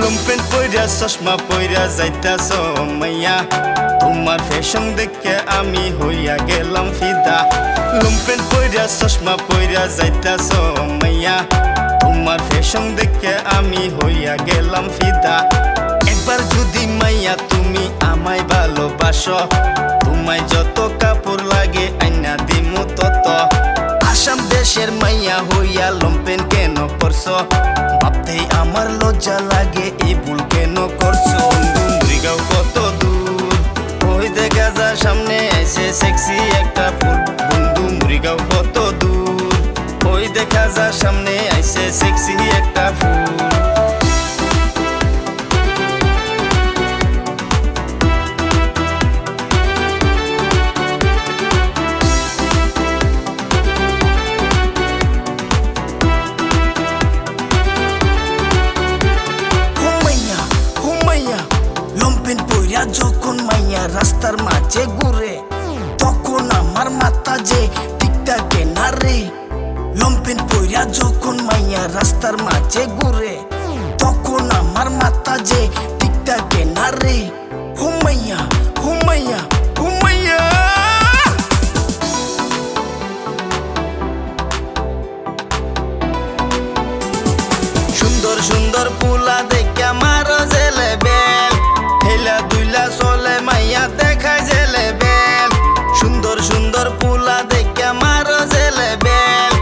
লুমপেন পইরা চশমা পইরা যাইতাছ মাইয়া তোমার ফ্যাশন দেখে আমি হইয়া গেলাম ফিদা লুমপেন পইরা চশমা পইরা যাইতাছ মাইয়া তোমার ফ্যাশন দেখে আমি হইয়া গেলাম ফিদা একবার যদি মাইয়া তুমি আমায় ভালোবাসো তোমায় যত কাপড় লাগে আইনা দিমু তত আসাম দেশের মাইয়া হইয়া লুমপেন কেন করছো ভাবতেই আমার লজ্জা লাগে এই ভুল কেন করছো মুড়িগাঁও কত দূর ওই দেখা যা সামনে আইছে সেক্সি একটা ফুল বন্ধু মুড়িগাঁও কত দূর ওই দেখা যা সামনে আইছে সেক্সি একটা ফুল যখন মাইয়া রাস্তার মাঝে ঘুরে তখন আমার মাথা যে টিকটাকে না রে লম্পেন পইরা যখন মাইয়া রাস্তার মাঝে ঘুরে তখন আমার মাথা যে টিকটাকে না রে হুমাইয়া হুমাইয়া হুমাইয়া সুন্দর সুন্দর পুলা দেখে আমার জেলে বেল হেলা দুইলা চলে মাইয়া দেখায় জেলে বেল সুন্দর সুন্দর পুলা দেখে আমার জেলে বেল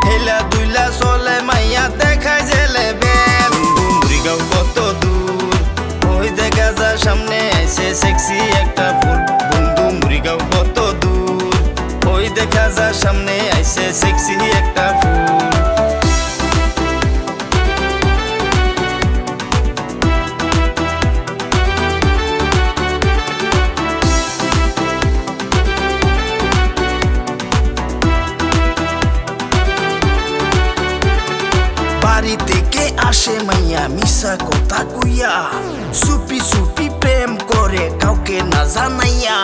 হেলা দুইলা চলে মাইয়া দেখায় জেলে বেল মুড়িগাঁও কত দূর ওই দেখা যা সামনে আইছে সেক্সি একটা ফুল বন্ধু মুড়িগাঁও কত দূর ওই দেখা যা সামনে আইছে সেক্সি একটা ফুল বাড়ি থেকে আসে মাইয়া মিশা কথা কইয়া সুপি সুপি প্রেম করে কাউকে না জানাইয়া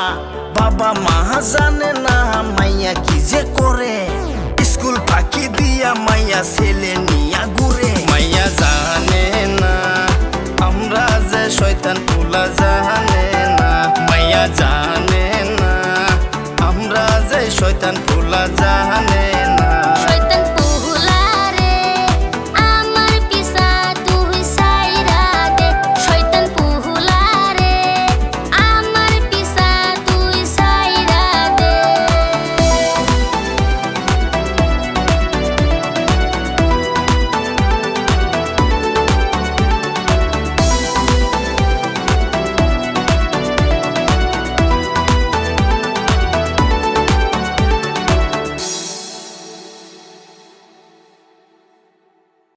বাবা মা জানে না মাইয়া কি যে করে স্কুল ফাঁকি দিয়া মাইয়া ছেলে নিয়া ঘুরে মাইয়া জানে